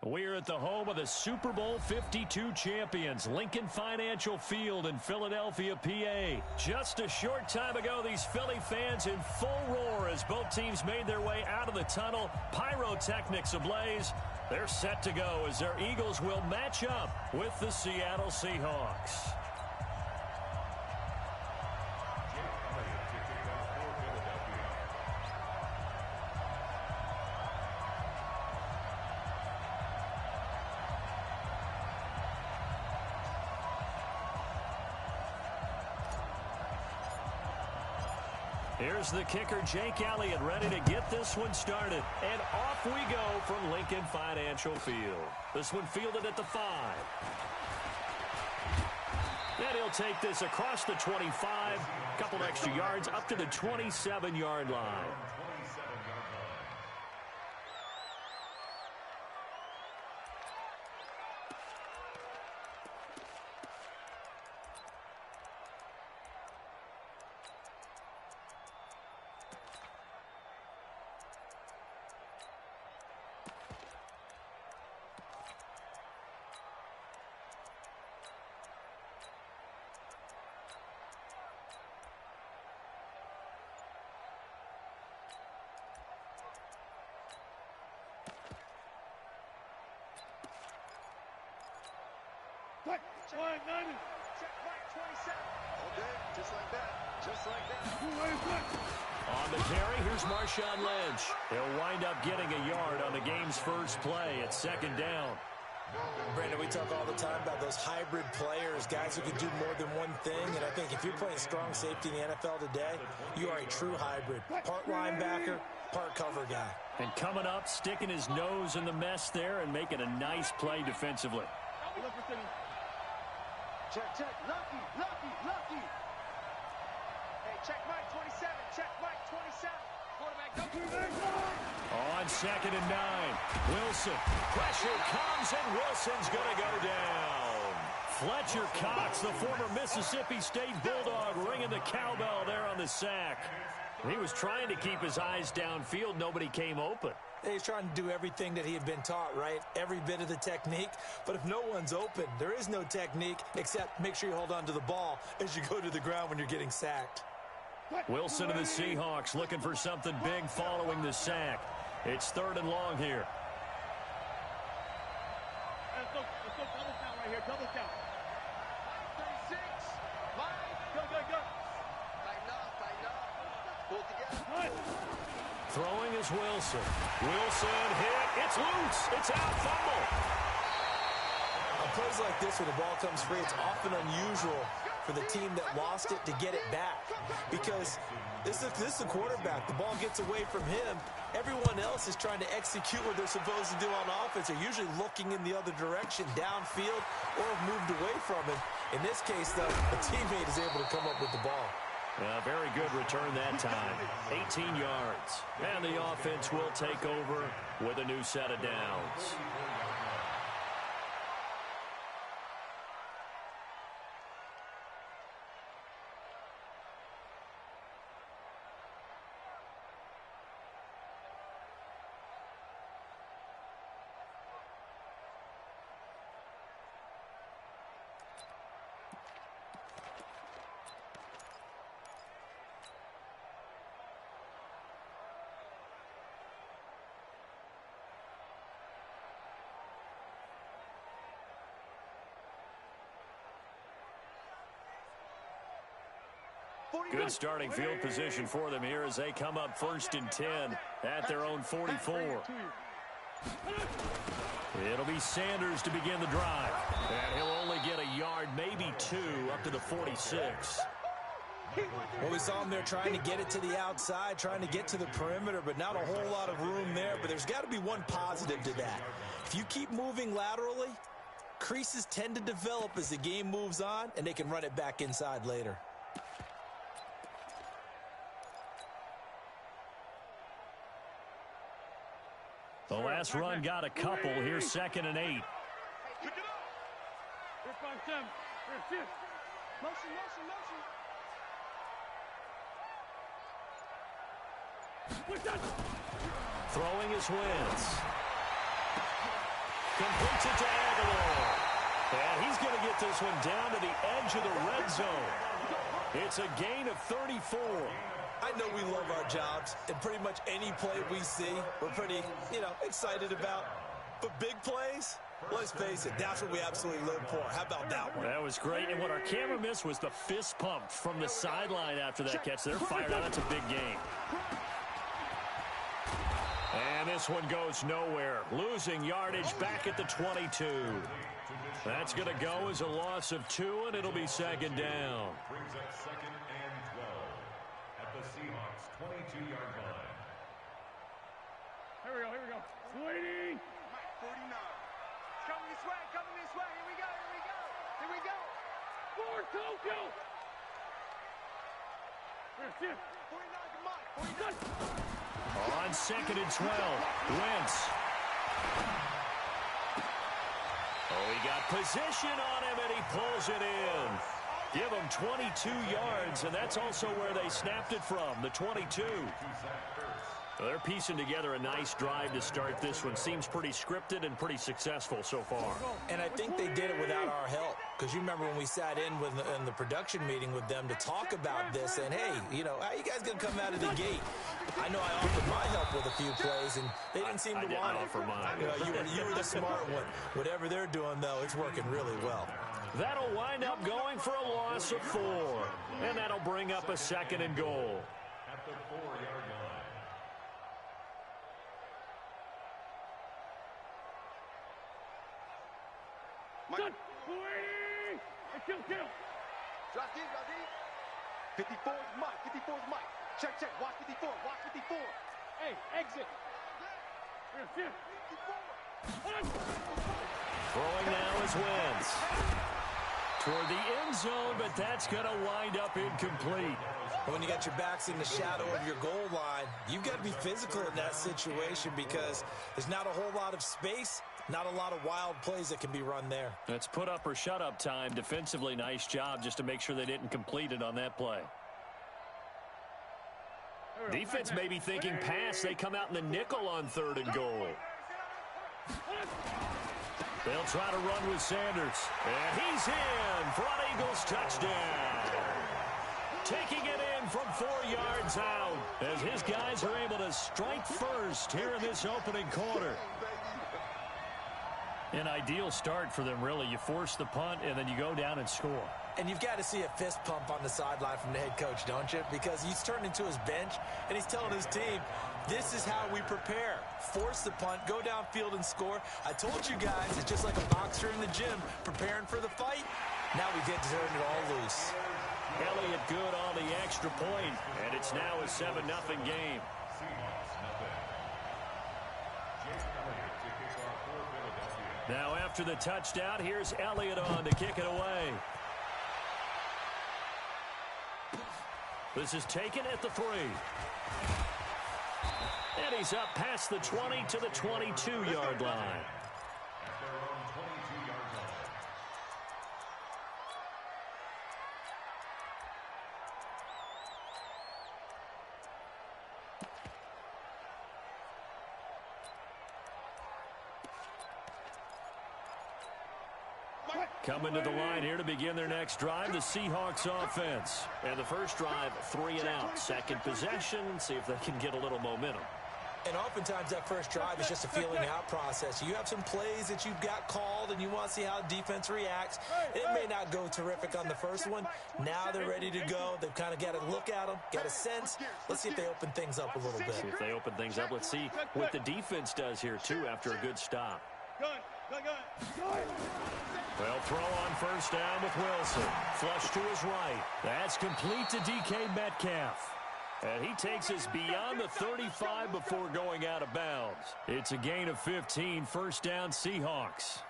We're at the home of the Super Bowl 52 champions, Lincoln Financial Field in Philadelphia, PA. Just a short time ago, these Philly fans in full roar as both teams made their way out of the tunnel. Pyrotechnics ablaze. They're set to go as their Eagles will match up with the Seattle Seahawks. Here's the kicker, Jake Elliott, ready to get this one started. And off we go from Lincoln Financial Field. This one fielded at the 5. And he'll take this across the 25. Couple extra yards up to the 27-yard line. Check right, 27. All day, just like that. Just like that. On the carry, here's Marshawn Lynch. He'll wind up getting a yard on the game's first play at second down. Brandon, we talk all the time about those hybrid players, guys who can do more than one thing. And I think if you're playing strong safety in the NFL today, you are a true hybrid. Part linebacker, part cover guy. And coming up, sticking his nose in the mess there and making a nice play defensively. Check, lucky. Hey, check right, 27. Check right, 27. Quarterback, go. On second and 9, Wilson. Pressure comes, and Wilson's going to go down. Fletcher Cox, the former Mississippi State Bulldog, ringing the cowbell there on the sack. He was trying to keep his eyes downfield. Nobody came open. He's trying to do everything that he had been taught, right? Every bit of the technique. But if no one's open, there is no technique except make sure you hold on to the ball as you go to the ground when you're getting sacked. Wilson and the Seahawks looking for something big following the sack. It's 3rd and long here. Let's go double count right here, double count. 36, 5, go. Tighten up. Pull together. Throwing is Wilson. Wilson hit. It's loose. It's out. Fumble. On plays like this, when the ball comes free, it's often unusual for the team that lost it to get it back. Because this is the quarterback. The ball gets away from him. Everyone else is trying to execute what they're supposed to do on offense. They're usually looking in the other direction, downfield, or have moved away from him. In this case, though, a teammate is able to come up with the ball. Very good return that time. 18 yards. And the offense will take over with a new set of downs. Good starting field position for them here as they come up 1st and 10 at their own 44. It'll be Sanders to begin the drive. And he'll only get a yard, maybe 2, up to the 46. Well, we saw him there trying to get it to the outside, trying to get to the perimeter, but not a whole lot of room there. But there's got to be one positive to that. If you keep moving laterally, creases tend to develop as the game moves on, and they can run it back inside later. The last run got a couple. Here's 2nd and 8. Here's 5, 7. Here's 5. Motion. Throwing is Wentz. Completes it to Aguilar. And he's going to get this one down to the edge of the red zone. It's a gain of 34. I know we love our jobs, and pretty much any play we see, we're pretty, excited about. But big plays, let's face it, that's what we absolutely live for. How about that one? That was great, and what our camera missed was the fist pump from the sideline after that catch. They're fired out. That's a big game. And this one goes nowhere. Losing yardage back at the 22. That's going to go as a loss of 2, and it'll be second down. Brings up second and 12 at the Seahawks 22-yard line. Here we go. Waiting. Mike, 49. Coming this way. Here we go. Forward, Tokyo. 49 to Mike. 49. On second and 12, Wentz. Oh, he got position on him, and he pulls it in. Give him 22 yards, and that's also where they snapped it from, the 22. They're piecing together a nice drive to start this one. Seems pretty scripted and pretty successful so far. And I think they did it without our help. Because you remember when we sat in the production meeting with them to talk about this, and hey, how you guys going to come out of the gate? I know I offered my help with a few plays, and they didn't seem to want it. I didn't offer mine. You were the smart one. Whatever they're doing, though, it's working really well. That'll wind up going for a loss of 4. And that'll bring up a second and goal. At the 4-yard line. Mike. Kill. Drop deep. 54 is Mike. Check. Watch 54. Hey, exit. 54. Throwing now is Wentz. Toward the end zone, but that's going to wind up incomplete. When you got your backs in the shadow of your goal line, you've got to be physical in that situation because there's not a whole lot of space, not a lot of wild plays that can be run there. It's put up or shut up time. Defensively, nice job just to make sure they didn't complete it on that play. Defense may be thinking pass. They come out in the nickel on 3rd and goal. They'll try to run with Sanders. And he's in. Front Eagles touchdown. Taking it in from 4 yards out as his guys are able to strike first here in this opening quarter. An ideal start for them, really. You force the punt, and then you go down and score. And you've got to see a fist pump on the sideline from the head coach, don't you? Because he's turned into his bench, and he's telling his team, this is how we prepare. Force the punt, go downfield and score. I told you guys, it's just like a boxer in the gym preparing for the fight. Now we get to turn it all loose. Elliott good on the extra point, and it's now a 7-0 game. Now after the touchdown, here's Elliott on to kick it away. This is taken at the 3. And he's up past the 20 to the 22-yard line. Coming to the line here to begin their next drive, the Seahawks offense. And the first drive, 3 and out. Second possession, see if they can get a little momentum. And oftentimes that first drive is just a feeling out process. You have some plays that you've got called and you want to see how defense reacts. It may not go terrific on the first one. Now they're ready to go. They've kind of got to look at them, got a sense. Let's see if they open things up a little bit. See if they open things up. Let's see what the defense does here, too, after a good stop. Good. Well, throw on first down with Wilson. Flush to his right. That's complete to DK Metcalf. And he takes us beyond the 35 before going out of bounds. It's a gain of 15, first down Seahawks.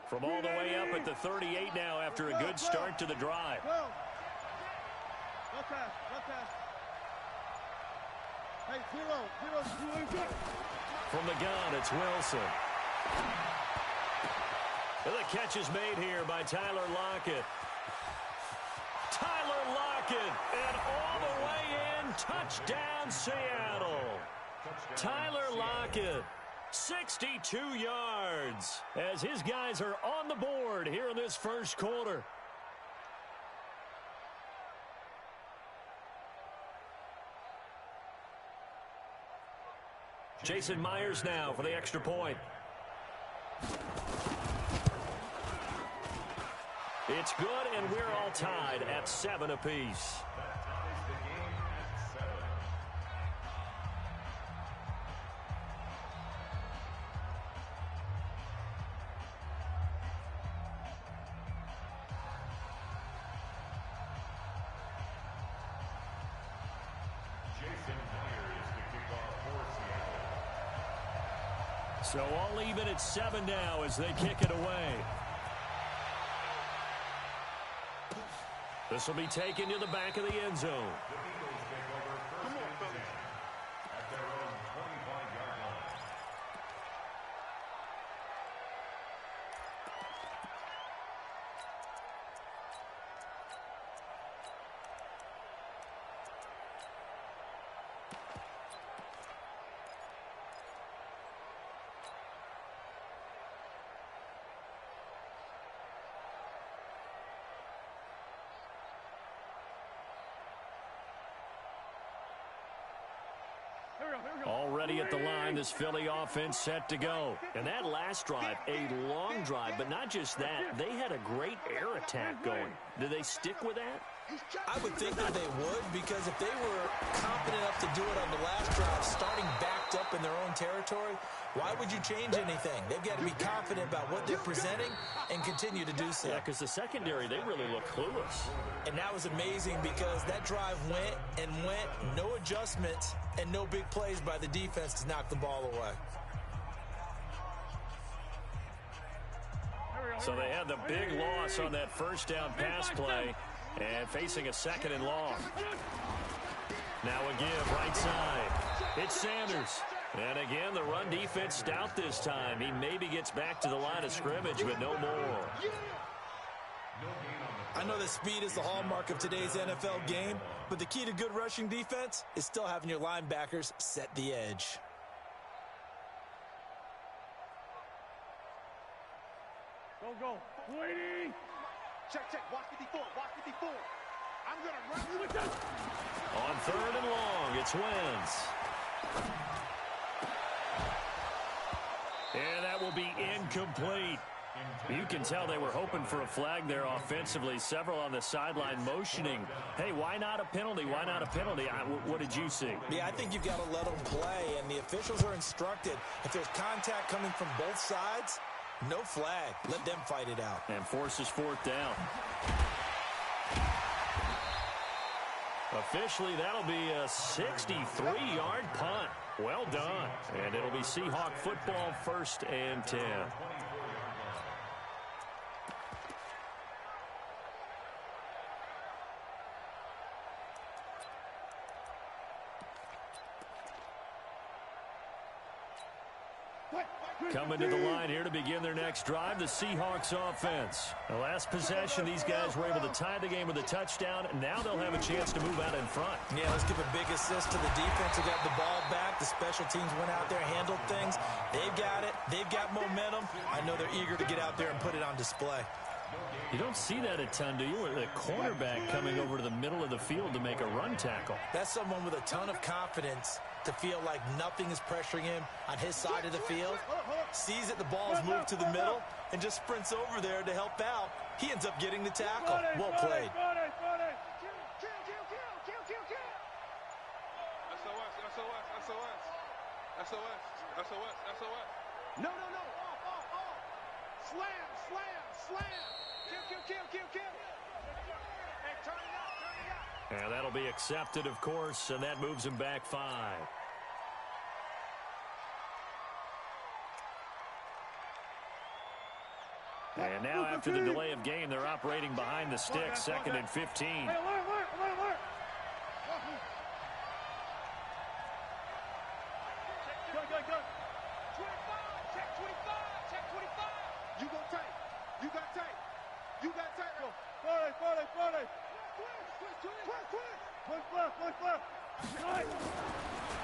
From all the way up at the 38 now after a good start to the drive. Hey, zero. From the gun, it's Wilson. The catch is made here by Tyler Lockett. Tyler Lockett, and all the way in, touchdown Seattle. Tyler Lockett, 62 yards, as his guys are on the board here in this first quarter. Jason Myers now for the extra point. It's good, and we're all tied at 7 apiece. So all even at 7 now as they kick it away. This will be taken to the back of the end zone. The Eagles take over first and 10 at their own 25-yard line. Already at the line, this Philly offense set to go. And that last drive, a long drive, but not just that. They had a great air attack going. Do they stick with that? I would think that they would, because if they were confident enough to do it on the last drive, starting backed up in their own territory, why would you change anything? They've got to be confident about what they're presenting and continue to do so. Yeah, because the secondary, they really look clueless. And that was amazing because that drive went and went, no adjustments, and no big plays by the defense to knock the ball away. So they had the big loss on that first down pass play and facing a 2nd and long. Now a give right side. It's Sanders. And again, the run defense stout this time. He maybe gets back to the line of scrimmage, but no more. I know that speed is the hallmark of today's NFL game, but the key to good rushing defense is still having your linebackers set the edge. Go. Waiting. Check. Watch 54. I'm going to run you with this. On 3rd and long, it's Wentz. And that will be incomplete. You can tell they were hoping for a flag there offensively. Several on the sideline motioning. Hey, why not a penalty? Why not a penalty? What did you see? Yeah, I think you've got to let them play, and the officials are instructed. If there's contact coming from both sides, no flag. Let them fight it out. And forces 4th down. Officially, that'll be a 63-yard punt. Well done. And it'll be Seahawk football, 1st and 10. Coming to the line here to begin their next drive, the Seahawks offense. The last possession, these guys were able to tie the game with a touchdown. Now they'll have a chance to move out in front. Yeah, let's give a big assist to the defense who got the ball back. The special teams went out there, handled things. They've got it. They've got momentum. I know they're eager to get out there and put it on display. You don't see that a ton, do you? The cornerback coming over to the middle of the field to make a run tackle. That's someone with a ton of confidence to feel like nothing is pressuring him on his side of the field. Sees that the ball's moved to the middle and just sprints over there to help out. He ends up getting the tackle. Well played. No. Off. Slam. Kill. Hey, turn it up. And that'll be accepted, of course, and that moves him back 5. And now after the delay of game, they're operating behind the sticks, 2nd and 15. Hey, alert. Go. 25, check 25. You go tight. You got tight. Go. 40. Twist.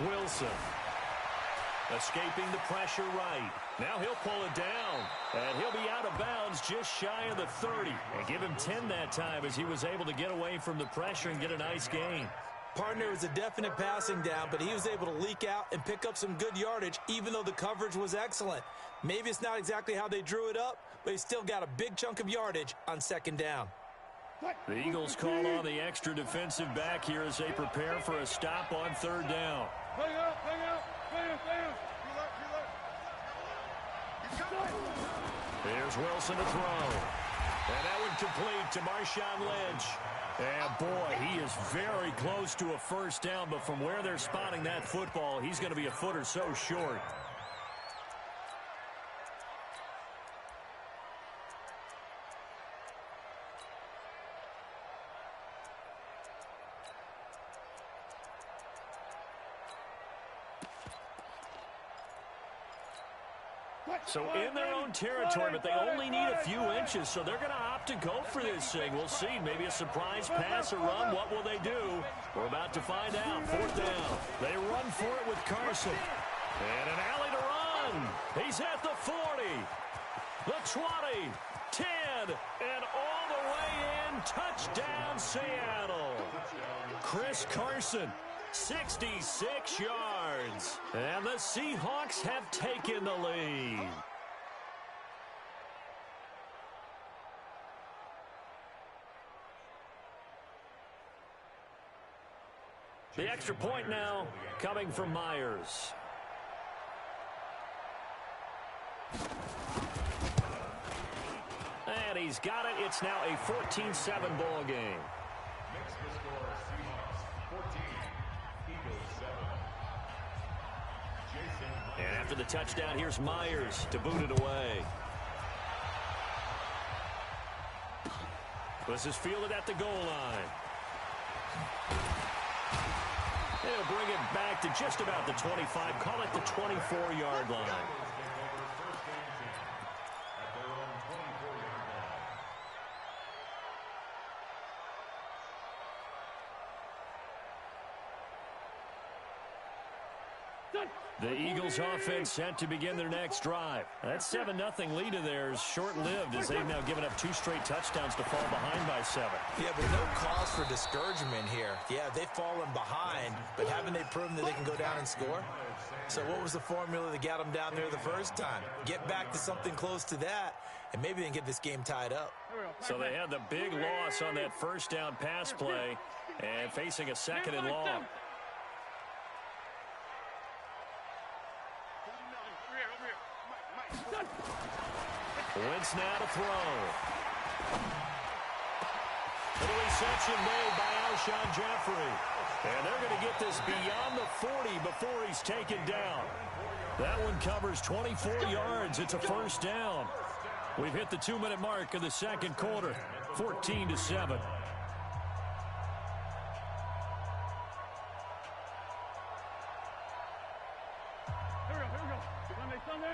Wilson escaping the pressure right. Now he'll pull it down, and he'll be out of bounds just shy of the 30. And give him 10 that time as he was able to get away from the pressure and get a nice gain. Partner, was a definite passing down, but he was able to leak out and pick up some good yardage, even though the coverage was excellent. Maybe it's not exactly how they drew it up, but he still got a big chunk of yardage on 2nd down. The Eagles call on the extra defensive back here as they prepare for a stop on 3rd down. Hang out. Here's Wilson to throw. And that one complete to Marshawn Lynch. And boy, he is very close to a 1st down, but from where they're spotting that football, he's going to be a foot or so short. So in their own territory, but they only need a few inches, so they're going to opt to go for this thing. We'll see. Maybe a surprise pass or run. What will they do? We're about to find out. 4th down. They run for it with Carson. And an alley to run. He's at the 40, the 20, 10, and all the way in. Touchdown, Seattle. Chris Carson. 66 yards. And the Seahawks have taken the lead. The extra point now coming from Myers. And he's got it. It's now a 14-7 ball game. Makes the score Seahawks 14, Eagles 7. Jason. And after the touchdown, here's Myers to boot it away. This is fielded at the goal line. They'll bring it back to just about the 25. Call it the 24-yard line. The Eagles offense set to begin their next drive. That 7-0 lead of theirs short-lived as they've now given up 2 straight touchdowns to fall behind by 7. Yeah, but no cause for discouragement here. Yeah, they've fallen behind, but haven't they proven that they can go down and score? So what was the formula that got them down there the first time? Get back to something close to that, and maybe they can get this game tied up. So they had the big loss on that first down pass play and facing a 2nd and long. Wentz now to throw. Little reception made by Alshon Jeffrey. And they're going to get this beyond the 40 before he's taken down. That one covers 24 yards. It's a first down. We've hit the 2-minute mark of the second quarter. 14-7.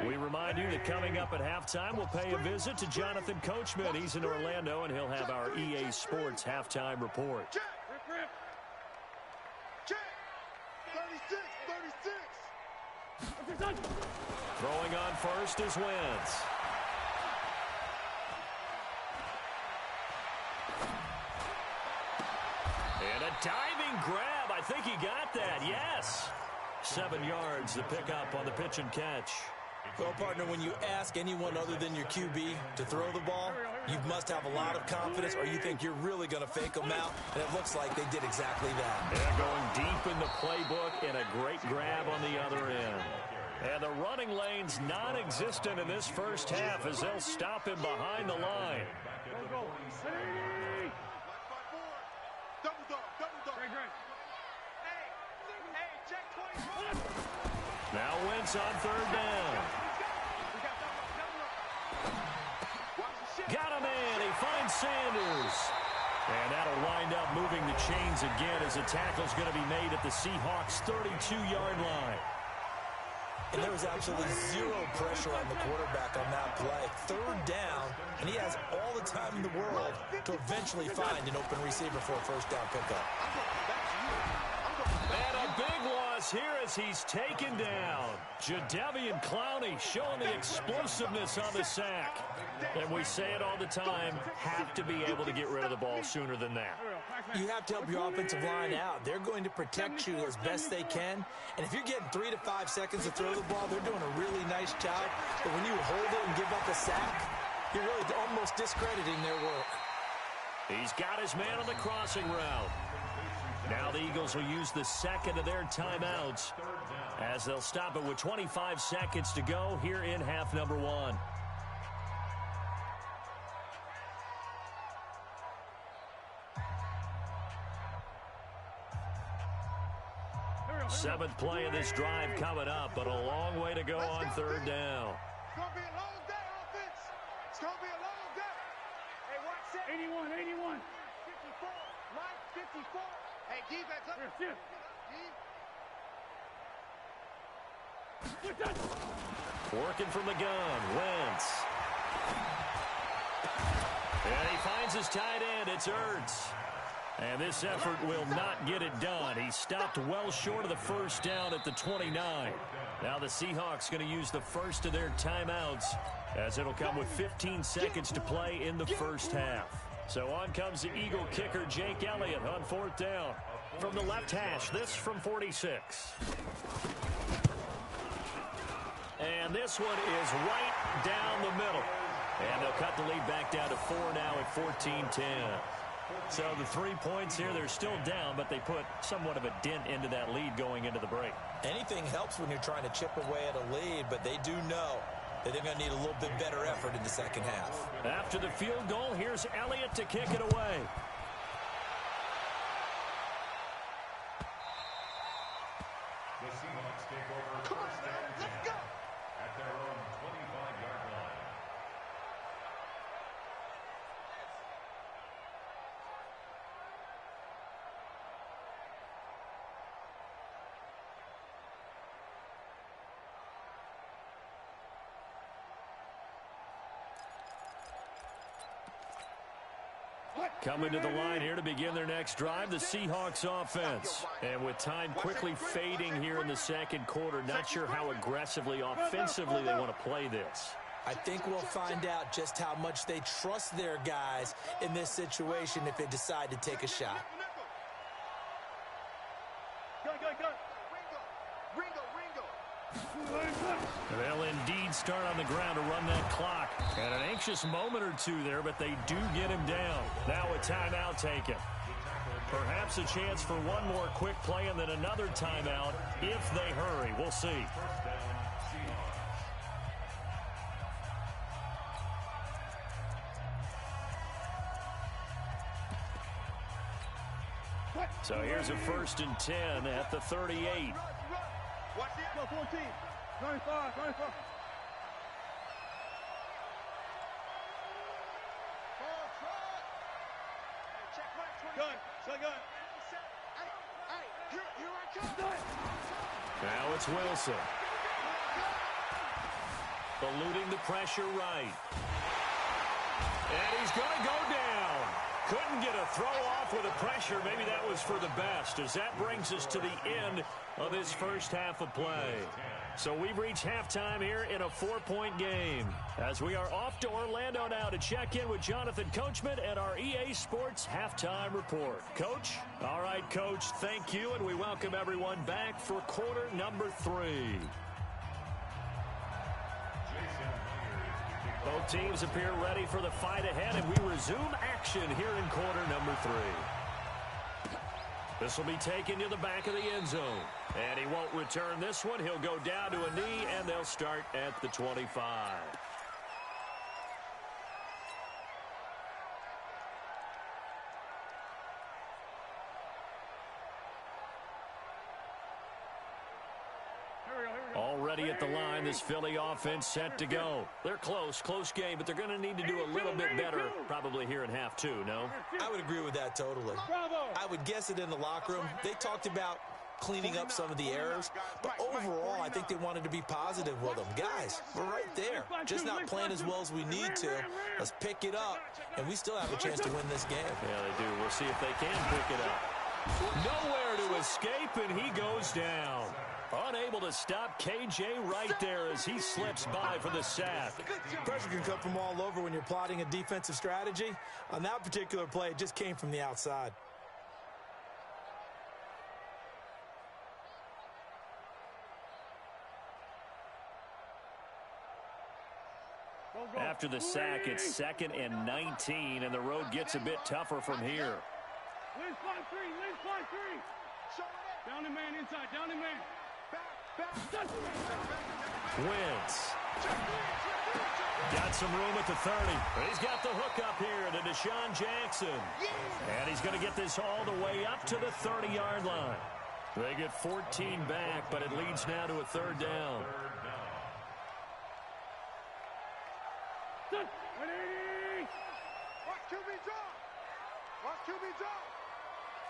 We remind you that coming up at halftime, we'll pay a visit to Jonathan Coachman. He's in Orlando, and he'll have our EA Sports halftime report. Check. 36. Throwing on first is Wentz. And a diving grab. I think he got that. Yes. 7 yards to pick up on the pitch and catch. Well, partner, when you ask anyone other than your QB to throw the ball, you must have a lot of confidence or you think you're really going to fake them out, and it looks like they did exactly that. They're going deep in the playbook and a great grab on the other end. And the running lane's non-existent in this first half as they'll stop him behind the line. Go. Hey, double dog. Great. Hey, check 20. Now Wentz on third down. Watch the Got a man. He finds Sanders. And that'll wind up moving the chains again as a tackle's going to be made at the Seahawks' 32-yard line. And there was absolutely zero pressure on the quarterback on that play. Third down, and he has all the time in the world to eventually find an open receiver for a first down pickup. And a big loss here as he's taken down. Jadeveon Clowney showing the explosiveness on the sack. And we say it all the time, have to be able to get rid of the ball sooner than that. You have to help your offensive line out. They're going to protect you as best they can. And if you're getting 3 to 5 seconds to throw the ball, they're doing a really nice job. But when you hold it and give up a sack, you're really almost discrediting their work. He's got his man on the crossing route. Now the Eagles will use the second of their timeouts as they'll stop it with 25 seconds to go here in half number 1. Seventh play of this drive coming up, but a long way to go on third down. It's going to be a long day, offense. It's going to be a long day. Hey, watch that. 81, 81. 54. Mike, 54. Hey, Gee, back up. Shift. Gee. Working from the gun, Wentz. And he finds his tight end. It's Ertz. And this effort will not get it done. He stopped well short of the first down at the 29. Now the Seahawks going to use the first of their timeouts as it'll come with 15 seconds to play in the first half. So on comes the Eagle kicker, Jake Elliott, on fourth down. From the left hash, this from 46. And this one is right down the middle. And they'll cut the lead back down to 4 now at 14-10. So the 3 points here, they're still down, but they put somewhat of a dent into that lead going into the break. Anything helps when you're trying to chip away at a lead, but they do know that they're going to need a little bit better effort in the second half. After the field goal, here's Elliott to kick it away. The Seahawks take over first down 10 at their own 25-yard line. Coming to the line here to begin their next drive, the Seahawks offense. And with time quickly fading here in the second quarter, not sure how aggressively, offensively they want to play this. I think we'll find out just how much they trust their guys in this situation if they decide to take a shot. Go, go, go. Ringo, Ringo, Ringo. They'll indeed start on the ground to run that clock. And an anxious moment or two there, but they do get him down. Now a timeout taken. Perhaps a chance for one more quick play and then another timeout if they hurry. We'll see. So here's a 1st and 10 at the 38. Watch it. Go 14. 95, 95. Gun, shotgun. Hey, here I come. Now it's Wilson. Eluding the pressure right. And he's going to go down. Couldn't get a throw off with the pressure. Maybe that was for the best, as that brings us to the end of this first half of play. So we've reached halftime here in a 4-point game, as we are off to Orlando now to check in with Jonathan Coachman and our EA Sports Halftime Report. Coach? All right, Coach, thank you, and we welcome everyone back for quarter number 3. Both teams appear ready for the fight ahead, and we resume action here in quarter number 3. This will be taken to the back of the end zone. And he won't return this one. He'll go down to a knee, and they'll start at the 25. Already ready at the line. This Philly offense set to go. They're close game, but they're going to need to do a little bit better probably here in half two, no? I would agree with that totally. I would guess it in the locker room. They talked about cleaning up some of the errors, but overall, I think they wanted to be positive with them. Guys, we're right there. Just not playing as well as we need to. Let's pick it up, and we still have a chance to win this game. Yeah, they do. We'll see if they can pick it up. Nowhere to escape, and he goes down. Unable to stop KJ right there as he slips by for the sack. Pressure can come from all over when you're plotting a defensive strategy. On that particular play, it just came from the outside. After the sack, it's 2nd and 19, and the road gets a bit tougher from here. Lynch fly three. Down the man inside, down the man. Wentz. Got some room at the 30. He's got the hook up here to Deshaun Jackson. And he's going to get this all the way up to the 30-yard line. They get 14 back, but it leads now to a 3rd down. Watch QB drop.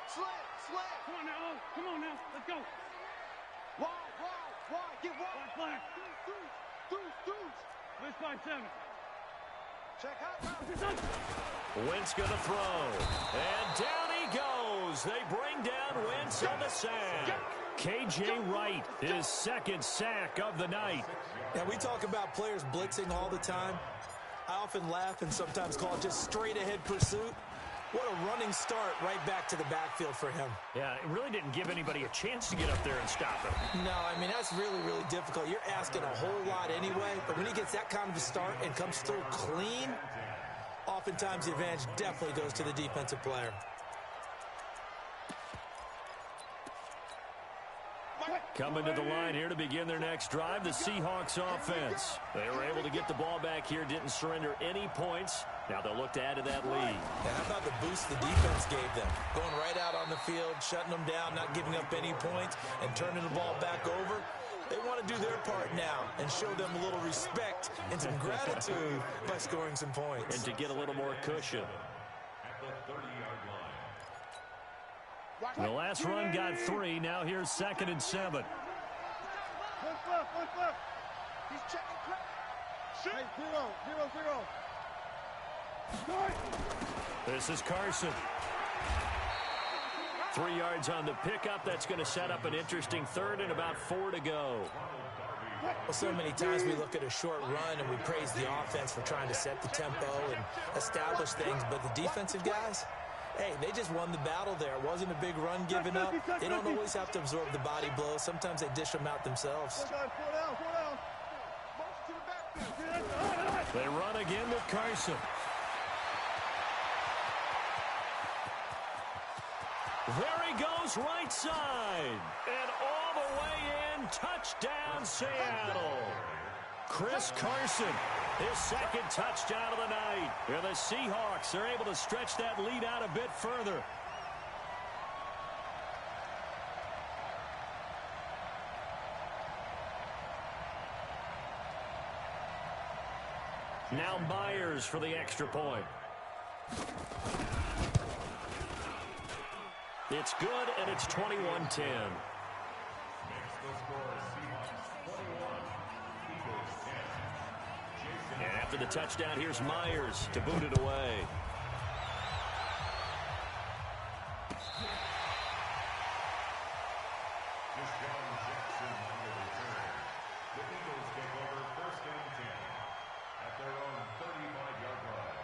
Slant. Come on now. Let's go. Wide. Get wide. Flag. Deuce. Lynch fly 7. Check out. Wentz going to throw. And down he goes. They bring down Wentz on the sack. KJ Wright, his 2nd sack of the night. Now, we talk about players blitzing all the time. I often laugh and sometimes call it just straight-ahead pursuit. What a running start right back to the backfield for him. Yeah, it really didn't give anybody a chance to get up there and stop him. No, I mean, that's really, really difficult. You're asking a whole lot anyway, but when he gets that kind of a start and comes through clean, oftentimes the advantage definitely goes to the defensive player. Coming to the line here to begin their next drive, the Seahawks offense. They were able to get the ball back here, didn't surrender any points. Now they'll look to add to that lead. Yeah, how about the boost the defense gave them? Going right out on the field, shutting them down, not giving up any points, and turning the ball back over. They want to do their part now and show them a little respect and some gratitude by scoring some points. And to get a little more cushion. At the 30-yard line. The last run got 3. Now here's 2nd and 7. One left. He's checking crack. Hey, 0. This is Carson. 3 yards on the pickup. That's going to set up an interesting 3rd and about 4 to go. Well, so many times we look at a short run and we praise the offense for trying to set the tempo and establish things, but the defensive guys, hey, they just won the battle there. It wasn't a big run given up. They don't always have to absorb the body blows. Sometimes they dish them out themselves. They run again with Carson. There he goes, right side. And all the way in, touchdown Seattle. Chris Carson, his 2nd touchdown of the night. And the Seahawks are able to stretch that lead out a bit further. Now Myers for the extra point. It's good, and it's 21-10. Makes the score Seahawks 21, Eagles 10. And after the touchdown, here's Myers to boot it away. Deshaun Jackson on the return. The Eagles take over 1st and 10 at their own 35-yard line.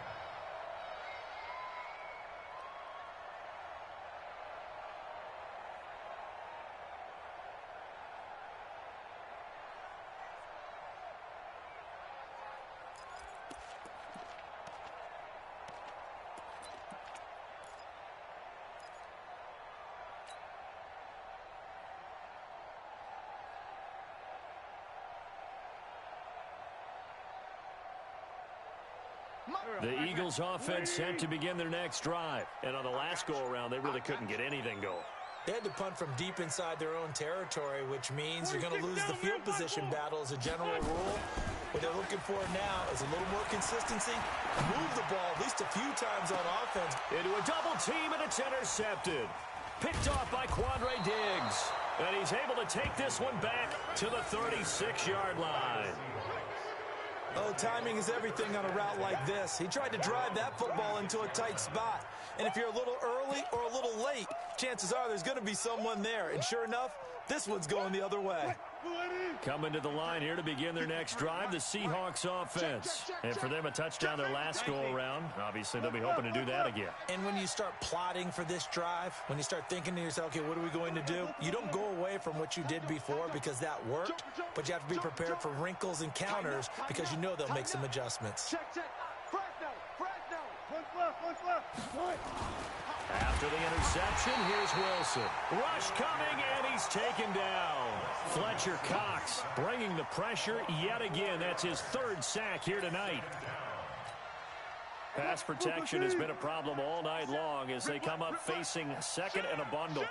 The Eagles offense set to begin their next drive. And on the last go-around, they really couldn't get anything going. They had to punt from deep inside their own territory, which means you're going to lose the field position battle as a general rule. What they're looking for now is a little more consistency, move the ball at least a few times on offense. Into a double team, and it's intercepted. Picked off by Quandre Diggs. And he's able to take this one back to the 36-yard line. Oh, timing is everything on a route like this. He tried to drive that football into a tight spot. And if you're a little early or a little late, chances are there's going to be someone there. And sure enough, this one's going the other way. Coming to the line here to begin their next drive, the Seahawks offense. And for them, a touchdown their last go-around. Obviously, they'll be hoping to do that again. And when you start plotting for this drive, when you start thinking to yourself, okay, what are we going to do? You don't go away from what you did before because that worked, but you have to be prepared for wrinkles and counters because you know they'll make some adjustments. After the interception, here's Wilson. Rush coming, and he's taken down. Fletcher Cox bringing the pressure yet again. That's his third sack here tonight. Pass protection has been a problem all night long as they come up facing second and a bundle.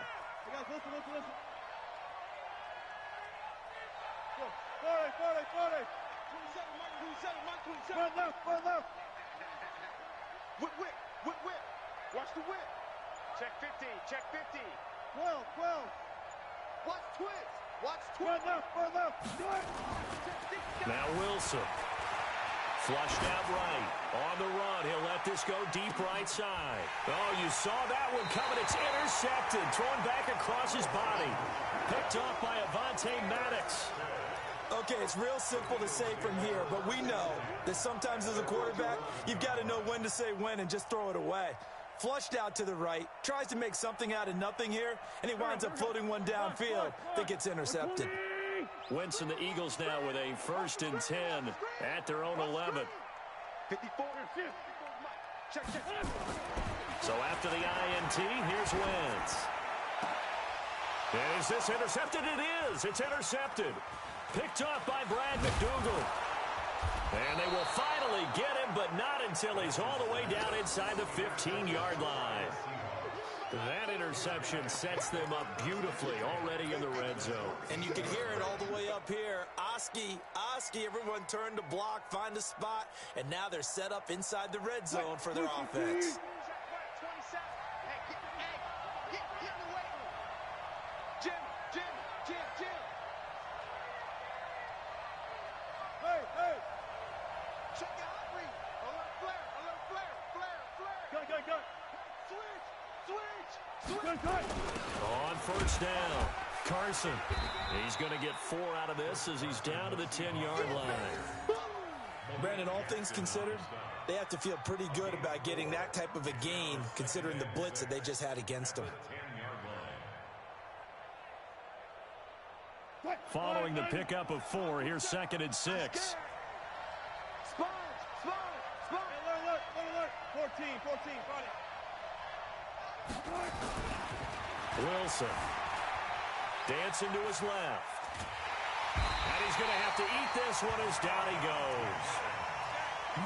Watch the whip. Check 50. Check 50. 12. Watch twist. Watch twist. Now Wilson. Flushed out right. On the run. He'll let this go deep right side. Oh, you saw that one coming. It's intercepted. Thrown back across his body. Picked off by Avonte Maddox. Okay, it's real simple to say from here, but we know that sometimes as a quarterback, you've got to know when to say when and just throw it away. Flushed out to the right, tries to make something out of nothing here, and he winds up floating one downfield that gets intercepted. Wentz and the Eagles now with a 1st and 10 at their own 11. 54. Check. So after the INT, here's Wentz. Is this intercepted? It is. It's intercepted. Picked off by Brad McDougald. And they will finally get him, but not until he's all the way down inside the 15-yard line. That interception sets them up beautifully already in the red zone. And you can hear it all the way up here. Oski, everyone turned to block, find a spot, and now they're set up inside the red zone for their offense. On 1st down, Carson. He's going to get 4 out of this as he's down to the 10-yard line. Brandon, all things considered, they have to feel pretty good about getting that type of a gain considering the blitz that they just had against them. Following the pickup of 4, here's 2nd and 6. Spot. Alert. 14, got it. Wilson dancing to his left. And he's going to have to eat this one as down he goes.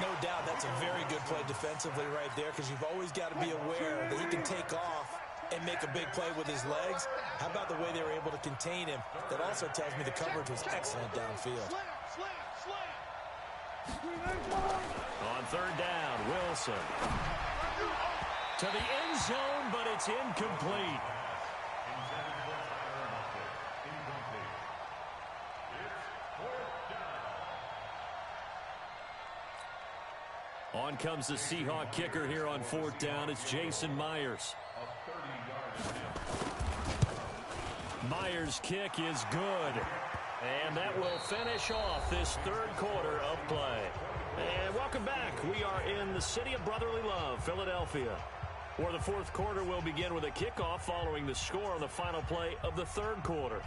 No doubt that's a very good play defensively right there because you've always got to be aware that he can take off and make a big play with his legs. How about the way they were able to contain him? That also tells me the coverage was excellent downfield. On 3rd down, Wilson. To the end zone, but it's incomplete. On comes the Seahawk kicker here on 4th down. It's Jason Myers. Myers' kick is good. And that will finish off this 3rd quarter of play. And welcome back. We are in the city of brotherly love, Philadelphia, where the 4th quarter will begin with a kickoff following the score on the final play of the 3rd quarter.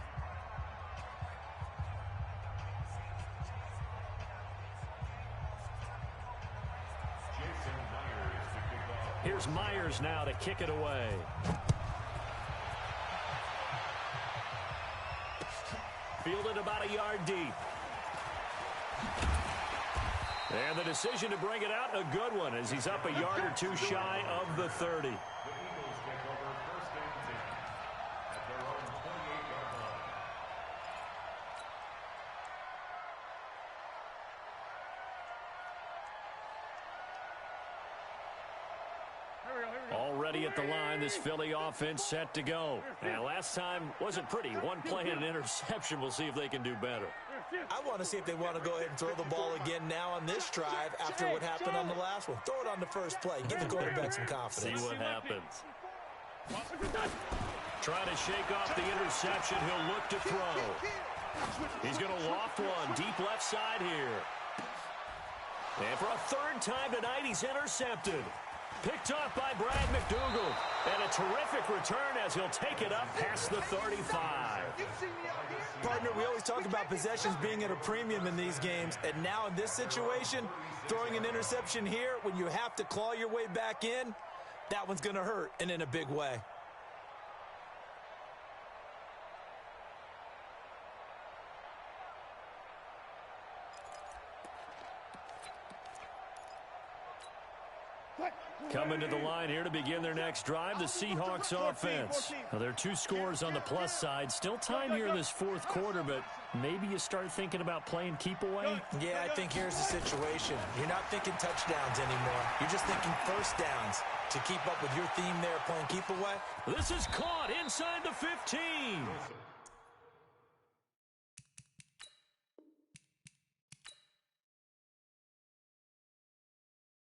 Here's Myers now to kick it away. Fielded about a yard deep. And the decision to bring it out, a good one, as he's up a yard or 2 shy of the 30. ready at the line. This Philly offense set to go. And last time wasn't pretty. One play and an interception. We'll see if they can do better. I want to see if they want to go ahead and throw the ball again now on this drive after what happened on the last one. Throw it on the first play. Give the quarterback some confidence. See what happens. Trying to shake off the interception. He'll look to throw. He's going to loft one deep left side here. And for a third time tonight, he's intercepted. Picked off by Brad McDougald. And a terrific return as he'll take it up past the 35. Partner, we always talk about possessions being at a premium in these games. And now in this situation, throwing an interception here when you have to claw your way back in, that one's going to hurt, and in a big way. Coming to the line here to begin their next drive, the Seahawks offense. Now, there are 2 scores on the plus side. Still time here in this fourth quarter, but maybe you start thinking about playing keep away? Yeah, I think here's the situation. You're not thinking touchdowns anymore. You're just thinking first downs to keep up with your theme there, playing keep away. This is caught inside the 15.